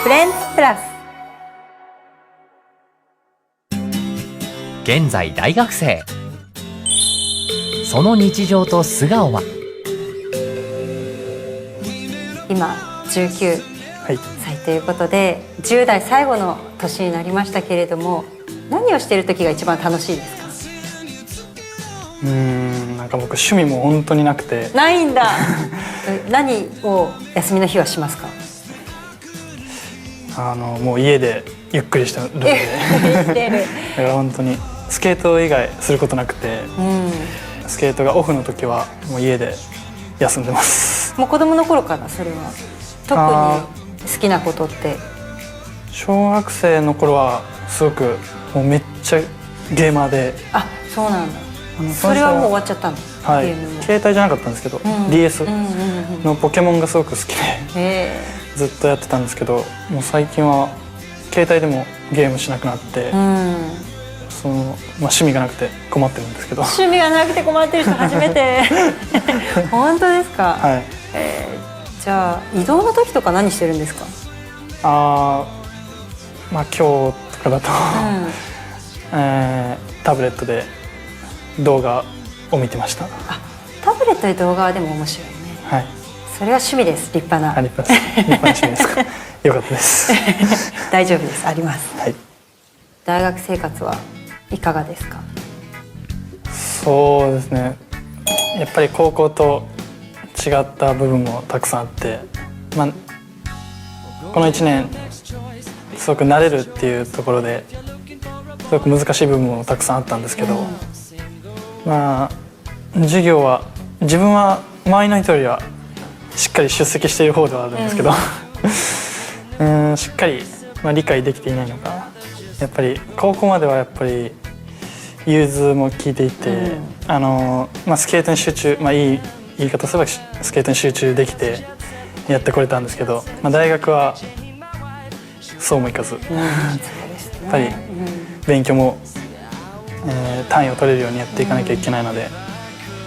フレンズプラス。現在大学生。その日常と素顔は。今19はい、歳ということで、10代最後の年になりましたけれども、何をしている時が一番楽しいですか？なんか僕趣味も本当になくて。ないんだ何を休みの日はしますか？もう家でゆっくりしてるのでだから本当にスケート以外することなくて、スケートがオフの時はもう家で休んでます。もう子供の頃からそれは特に好きなことって？小学生の頃はすごくもうめっちゃゲーマーで。あ、そうなんだ。それはもう終わっちゃったの？はい、携帯じゃなかったんですけど、DS のポケモンがすごく好きでずっとやってたんですけど、もう最近は携帯でもゲームしなくなって、趣味がなくて困ってるんですけど。趣味がなくて困ってる人初めて本当ですか？はい。じゃあ移動の時とか何してるんですか？今日とかだと、タブレットで動画を見てました。タブレットで動画はでも面白いね。はい。それは趣味です。立派な。立派な趣味ですか。よかったです。大丈夫です。あります。はい。大学生活はいかがですか？そうですね。やっぱり高校と違った部分もたくさんあって、この1年すごく慣れるっていうところですごく難しい部分もたくさんあったんですけど、授業は自分は周りの人よりはしっかり出席している方ではあるんですけど、しっかり理解できていないのか。やっぱり高校まではやっぱり融通も効いていて、スケートに集中、いい言い方すればスケートに集中できてやってこれたんですけど、大学はそうもいかず、やっぱり勉強も、単位を取れるようにやっていかなきゃいけないので、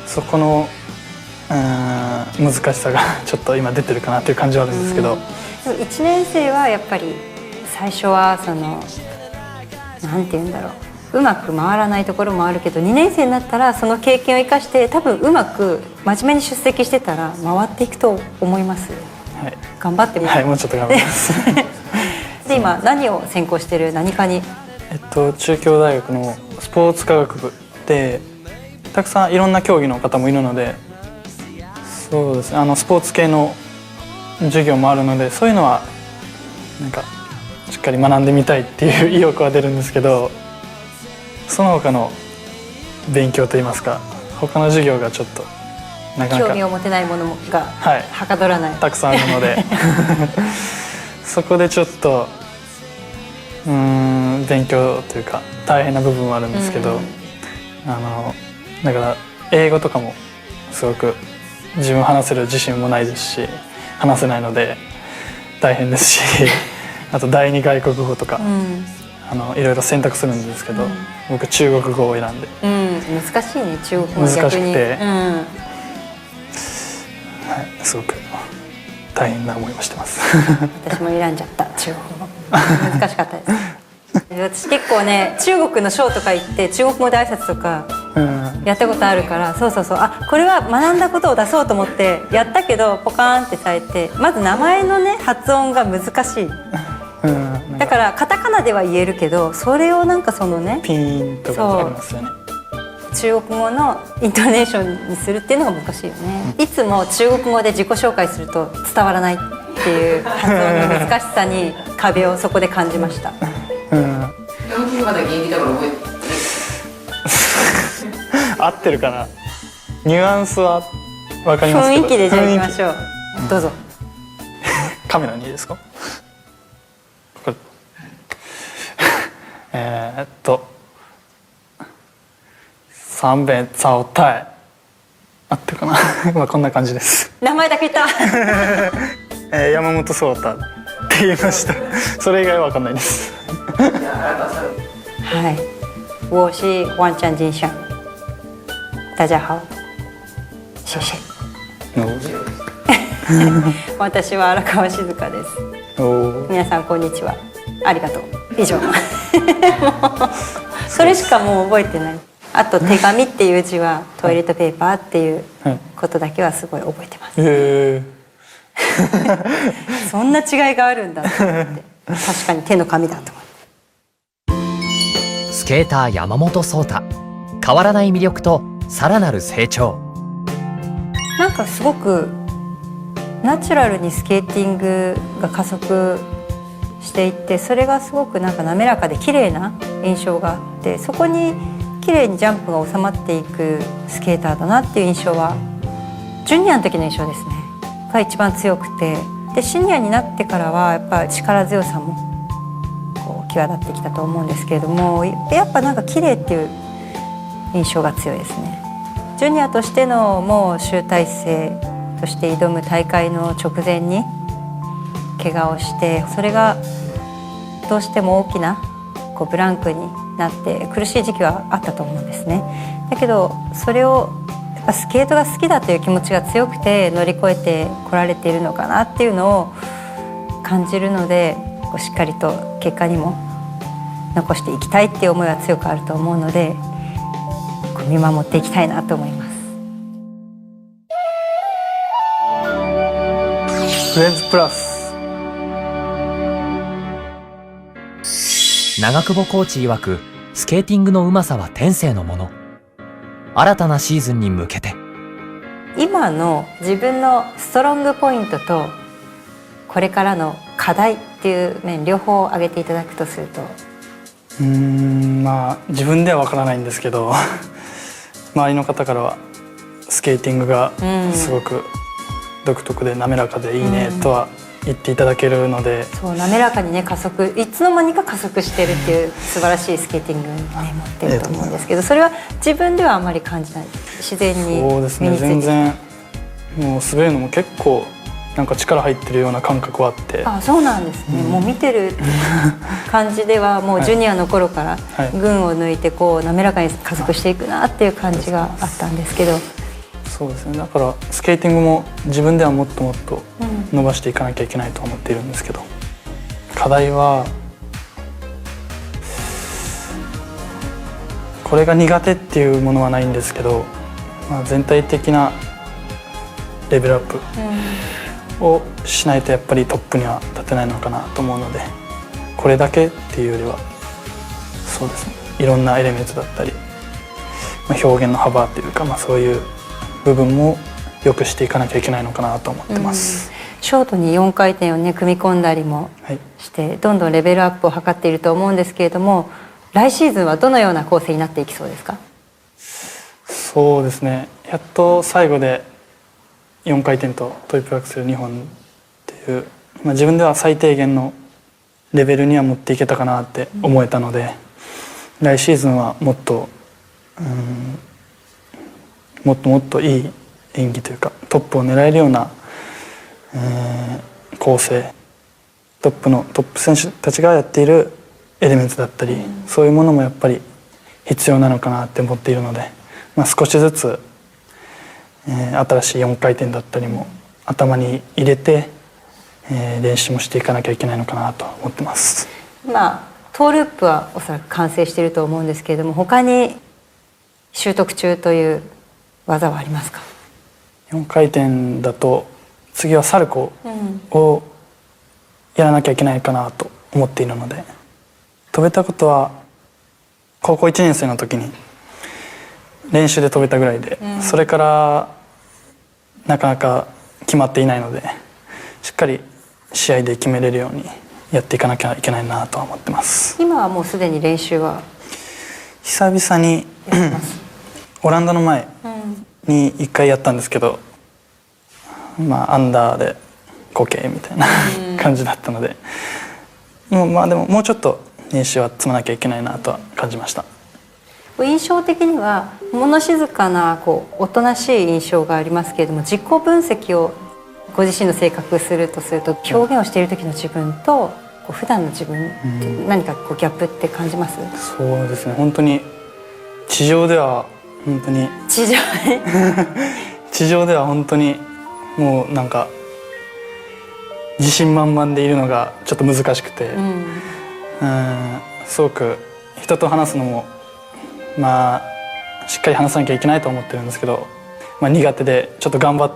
そこの難しさがちょっと今出てるかなという感じはあるんですけど。1年生はやっぱり最初はなんて言うんだろう、うまく回らないところもあるけど、2年生になったらその経験を生かして多分うまく真面目に出席してたら回っていくと思います。はい、頑張ってみて。はい、もうちょっと頑張りますで今何を専攻してる？何科に？中京大学のスポーツ科学部で、たくさんいろんな競技の方もいるので、そうですね、スポーツ系の授業もあるので、そういうのはなんかしっかり学んでみたいっていう意欲は出るんですけど、その他の勉強といいますか他の授業がちょっとなかなか興味を持てないものがはかどらない、たくさんあるのでそこでちょっと勉強というか大変な部分はあるんですけど、だから英語とかもすごく自分話せる自信もないですし、話せないので大変ですしあと第二外国語とか、いろいろ選択するんですけど、僕中国語を選んで、難しいね、中国語は難しくて、すごく大変な思いをしてます私も選んじゃった中国語難しかったです私結構ね、中国のショーとか行って中国語で挨拶とかやったことあるから、そうこれは学んだことを出そうと思ってやったけどポカーンってされて、まず名前のね発音が難しい、だからカタカナでは言えるけど、それをピーンとかありますよね。中国語のイントネーションにするっていうのが難しいよね、いつも中国語で自己紹介すると伝わらないっていう発音の難しさに壁をそこで感じました合ってるかな、ニュアンスは分かりますけど、雰囲気でじゃあ行きましょう、どうぞカメラにいいですかこれ三遍さおたい合ってるかなこんな感じです。名前だけ言った山本壮太って言いましたそれ以外は分かんないですはい、我是王江金香，大家好，谢谢。私は荒川静香です。おー皆さんこんにちは、ありがとう、以上もうそれしかもう覚えてない。あと手紙っていう字はトイレットペーパーっていうことだけはすごい覚えてます。そんな違いがあるんだと思って確かに手の紙だと思って。スケーター山本草太、変わらない魅力とさらなる成長。なんかすごくナチュラルにスケーティングが加速していって、それがすごくなんか滑らかで綺麗な印象があって、そこに綺麗にジャンプが収まっていくスケーターだなっていう印象はジュニアの時の印象ですねが一番強くて、でシニアになってからはやっぱ力強さもこう際立ってきたと思うんですけれども、やっぱなんか綺麗っていう印象が強いですね。ジュニアとしてのもう集大成として挑む大会の直前に怪我をして、それがどうしても大きなこうブランクになって苦しい時期はあったと思うんですね。だけどそれをやっぱスケートが好きだという気持ちが強くて乗り越えてこられているのかなっていうのを感じるので、こうしっかりと結果にも残していきたいっていう思いは強くあると思うので、こう見守っていきたいなと思います。フレンズプラス。長久保コーチ曰く、スケーティングのうまさは天性のもの。新たなシーズンに向けて、今の自分のストロングポイントとこれからの課題っていう面両方挙げていただくとすると。まあ自分ではわからないんですけど周りの方からはスケーティングがすごく独特で滑らかでいいねとは言っていただけるので、そう滑らかにね加速、いつの間にか加速してるっていう素晴らしいスケーティングをね持ってると思うんですけど、それは自分ではあまり感じない、自然にそうですね、全然もう滑るのも結構なんか力入ってるような感覚はあって。あ、そうなんですね、もう見てる感じではもうジュニアの頃から群を抜いてこう滑らかに加速していくなっていう感じがあったんですけど。そうですね、だからスケーティングも自分ではもっともっと伸ばしていかなきゃいけないと思っているんですけど、課題はこれが苦手っていうものはないんですけど、全体的なレベルアップをしないとやっぱりトップには立てないのかなと思うので、これだけっていうよりはそうですね、いろんなエレメントだったり、表現の幅というか、そういう部分も良くしていかなきゃいけないのかなと思ってます。ショートに4回転をね組み込んだりもして、どんどんレベルアップを図っていると思うんですけれども、来シーズンはどのような構成になっていきそうですか？そうですね、やっと最後で4回転とトリプルアクセル2本っていう、自分では最低限のレベルには持っていけたかなって思えたので、来シーズンはもっともっともっといい演技というかトップを狙えるような、構成、トップ選手たちがやっているエレメントだったり、そういうものもやっぱり必要なのかなって思っているので、少しずつ、新しい4回転だったりも頭に入れて、練習もしていかなきゃいけないのかなと思ってます。トーループはおそらく完成していると思うんですけれども、他に習得中という技はありますか？4回転だと次はサルコーをやらなきゃいけないかなと思っているので、飛べたことは高校1年生の時に練習で飛べたぐらいで、それからなかなか決まっていないので、しっかり試合で決めれるようにやっていかなきゃいけないなとは思ってます。今はもうすでに練習は久々にオランダの前に1回やったんですけど、アンダーでこけみたいな感じだったので、でももうちょっと練習は積まなきゃいけないなとは感じました。印象的には物静かなおとなしい印象がありますけれども、自己分析をご自身の性格すると表現をしている時の自分と普段の自分って何かギャップって感じます？そうですね、本当に地上では本当に地上では本当にもうなんか自信満々でいるのがちょっと難しくて、すごく人と話すのもしっかり話さなきゃいけないと思ってるんですけど、苦手でちょっと頑張っ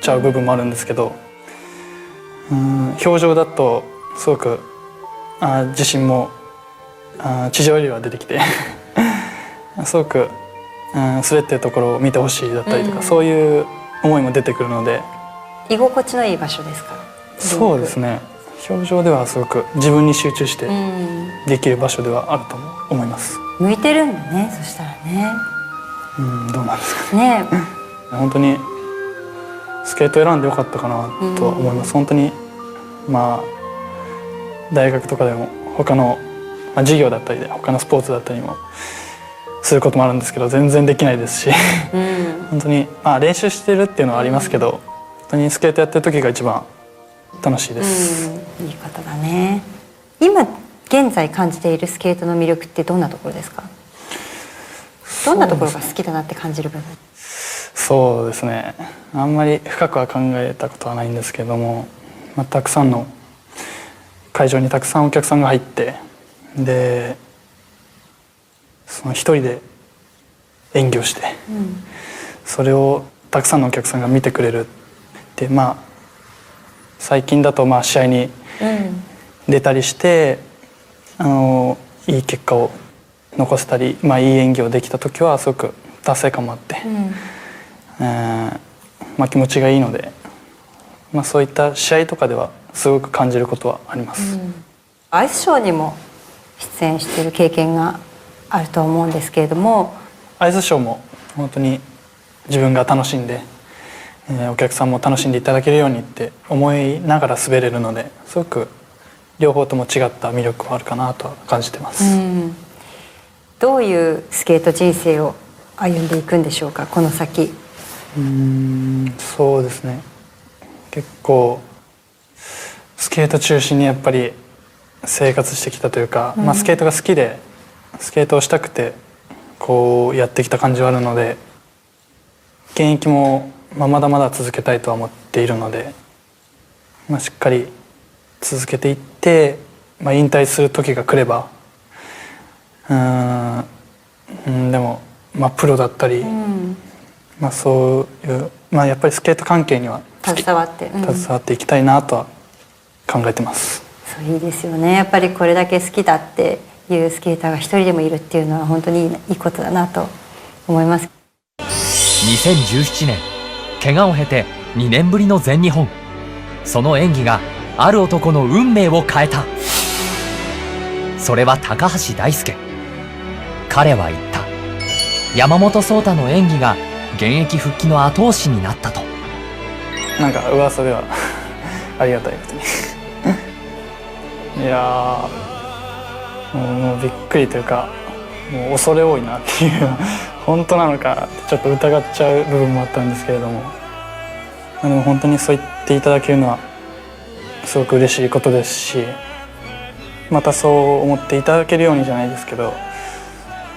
ちゃう部分もあるんですけど、表情だとすごく自信も地上よりは出てきてすごく滑ってるところを見てほしいだったりとか、そういう思いも出てくるので、居心地のいい場所ですか？そうですね、表情ではすごく自分に集中してできる場所ではあると思います。向いてるんだね、そしたらね。どうなんですかね。本当にスケート選んでよかったかなとは思います。本当に大学とかでも他の、授業だったりで他のスポーツだったりもすることもあるんですけど、全然できないですし本当に練習してるっていうのはありますけど、本当にスケートやってる時が一番楽しいです。いいことだね。今現在感じているスケートの魅力ってどんなところですか？どんなところが好きだなって感じる部分？そうですね、あんまり深くは考えたことはないんですけれども、たくさんの会場にたくさんお客さんが入って、でその一人で演技をして、それをたくさんのお客さんが見てくれるって、最近だと試合に出たりして、いい結果を残せたり、いい演技をできた時はすごく達成感もあって、気持ちがいいので、そういった試合とかではすごく感じることはあります。アイスショーにも出演している経験があると思うんですけれども、アイスショーも本当に自分が楽しんで、お客さんも楽しんでいただけるようにって思いながら滑れるので、すごく両方とも違った魅力はあるかなと感じてます。どういうスケート人生を歩んでいくんでしょうか、この先。そうですね、結構スケート中心にやっぱり生活してきたというか、スケートが好きでスケートをしたくてこうやってきた感じはあるので、現役もまだまだ続けたいとは思っているので、しっかり続けていって、引退する時が来れば、でもプロだったり、そういう、やっぱりスケート関係には携わっていきたいなとは考えてます。そういいですよね。やっぱりこれだけ好きだっていうスケーターが一人でもいるっていうのは本当にいいことだなと思います。2017年、怪我を経て2年ぶりの全日本。その演技がある男の運命を変えた。それは高橋大輔。彼は言った。山本草太の演技が現役復帰の後押しになったと。噂ではありがたいことにいやもうびっくりというか、もう恐れ多いなっていう本当なのかってちょっと疑っちゃう部分もあったんですけれども、でも本当にそう言っていただけるのはすごく嬉しいことですし、またそう思っていただけるようにじゃないですけど、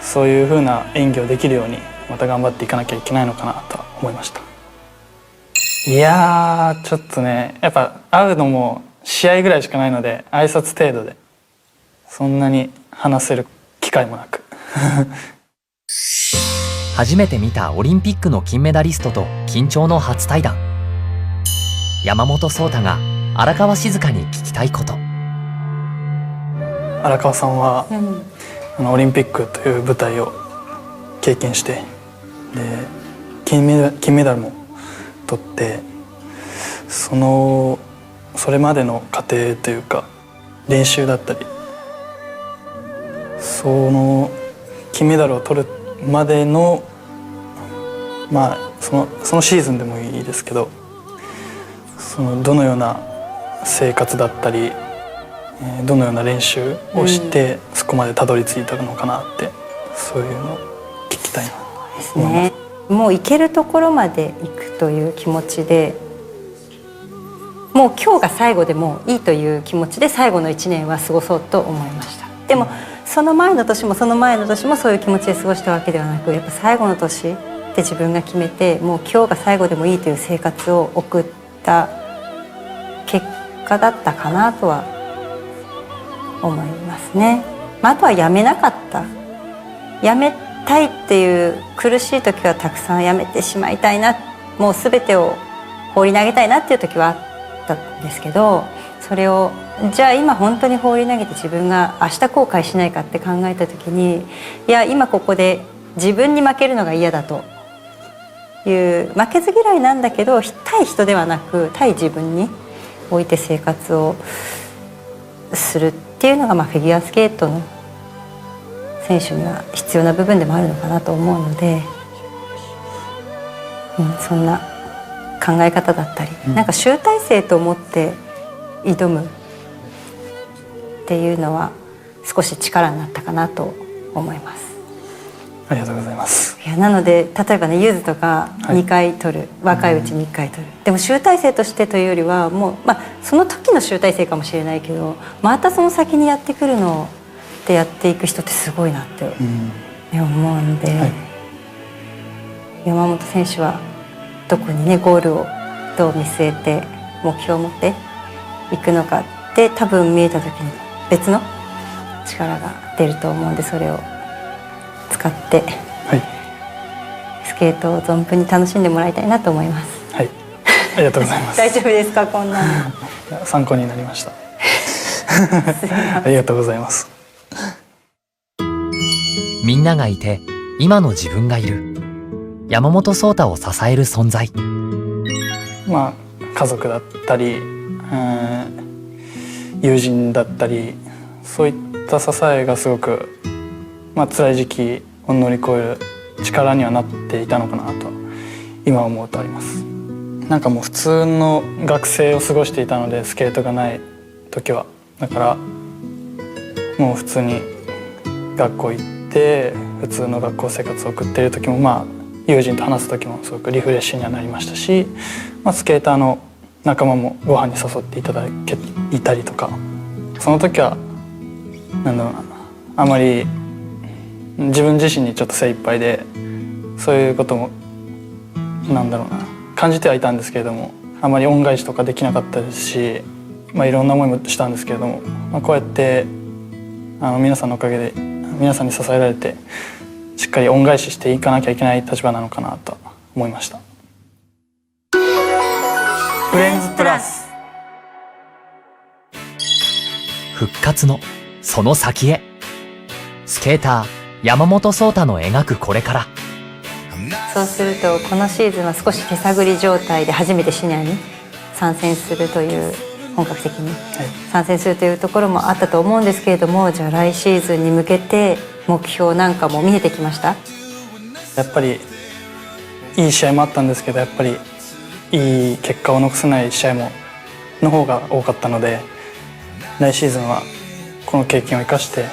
そういう風な演技をできるようにまた頑張っていかなきゃいけないのかなと思いました。いやちょっとね、やっぱ会うのも試合ぐらいしかないので、挨拶程度でそんなに話せる機会もなく初めて見たオリンピックの金メダリストと緊張の初対談。山本草太が荒川静香に聞きたいこと。荒川さんは、オリンピックという舞台を経験して、で金メダルも取って、それまでの過程というか練習だったり、その金メダルを取るまでのそのシーズンでもいいですけど、どのような生活だったり、どのような練習をしてそこまでたどり着いたのかなって、そういうのを聞きたいなと思います。もう行けるところまで行くという気持ちで、もう今日が最後でもいいという気持ちで最後の1年は過ごそうと思いました。でもその前の年もその前の年もそういう気持ちで過ごしたわけではなく、やっぱ最後の年って自分が決めて、もう今日が最後でもいいという生活を送った結果だったかなとは思いますね。あとはやめなかった、やめたいっていう苦しい時はたくさんやめてしまいたいな、もう全てを放り投げたいなっていう時はあったんですけど、それをじゃあ今本当に放り投げて自分が明日後悔しないかって考えた時に、いや今ここで自分に負けるのが嫌だという、負けず嫌いなんだけど対人ではなく対自分に置いて生活をするっていうのが、フィギュアスケートの選手には必要な部分でもあるのかなと思うので、そんな考え方だったり、なんか集大成と思って挑むっていうのは少し力になったかなと思います。ありがとうございます。いや、なので例えばね、ユーズとか2回取る、若いうちに1回取る、でも集大成としてというよりはもう、その時の集大成かもしれないけど、またその先にやってくるのでやっていく人ってすごいなって思うんで、山本選手はどこにねゴールをどう見据えて目標を持っていくのかって多分見えた時に別の力が出ると思うんで、それを使ってスケートを存分に楽しんでもらいたいなと思います。はい、ありがとうございます。大丈夫ですか、こんなの。参考になりました。ありがとうございます。みんながいて今の自分がいる。山本草太を支える存在。家族だったり、友人だったり、そういった支えがすごく、辛い時期を乗り越える力にはなっていたのかなと今思うとあります。なんかもう普通の学生を過ごしていたので、スケートがない時は、だからもう普通に学校行って普通の学校生活を送っている時も、友人と話す時もすごくリフレッシュにはなりましたし、スケーターの仲間もご飯に誘っていただけいたりとか、その時はあまり自分自身にちょっと精一杯で、そういうことも感じてはいたんですけれども、あまり恩返しとかできなかったですし、いろんな思いもしたんですけれども、こうやって皆さんのおかげで皆さんに支えられて、しっかり恩返ししていかなきゃいけない立場なのかなと思いました。フレンズプラス。復活のその先へ。スケーター山本草太の描くこれから。そうするとこのシーズンは少し手探り状態で初めてシニアに参戦するという、本格的に参戦するというところもあったと思うんですけれども、じゃあ来シーズンに向けて目標なんかも見えてきました？やっぱりいい試合もあったんですけど、やっぱりいい結果を残せない試合の方が多かったので、来シーズンはこの経験を生かして、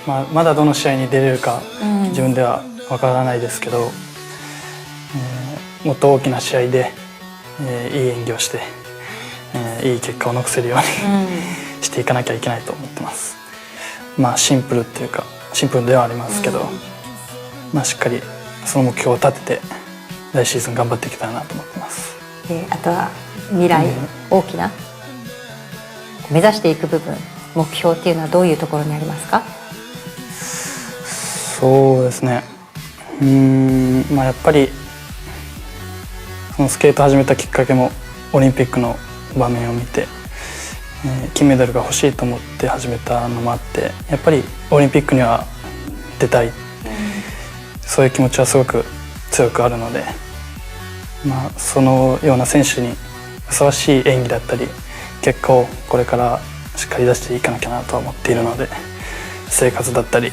まだどの試合に出れるか自分ではわからないですけど、もっと大きな試合で、いい演技をして、いい結果を残せるようにしていかなきゃいけないと思ってます。シンプルっていうかシンプルではありますけど、しっかりその目標を立てて来シーズン頑張っていけたらなと思ってます。あとは未来、大きな目指していく部分、目標っていうのはどういうところにありますか？そうですね、やっぱりそのスケート始めたきっかけもオリンピックの場面を見て、金メダルが欲しいと思って始めたのもあって、やっぱりオリンピックには出たい、そういう気持ちはすごく強くあるので、そのような選手にふさわしい演技だったり結果をこれからしっかり出していかなきゃなとは思っているので、生活だったり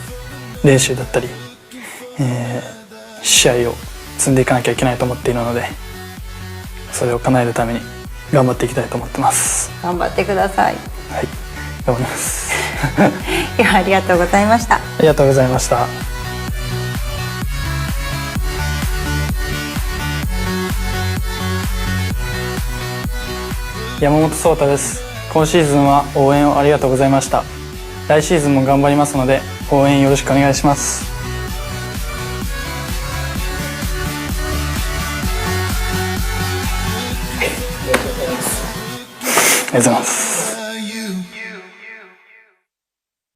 練習だったり、試合を積んでいかなきゃいけないと思っているので、それを叶えるために頑張っていきたいと思ってます。頑張ってください。はい、頑張ります。いや、ありがとうございました。ありがとうございました。山本草太です。今シーズンは応援をありがとうございました。来シーズンも頑張りますので応援よろしくお願いします。ありがとうございます。ありがとうございます。ございます。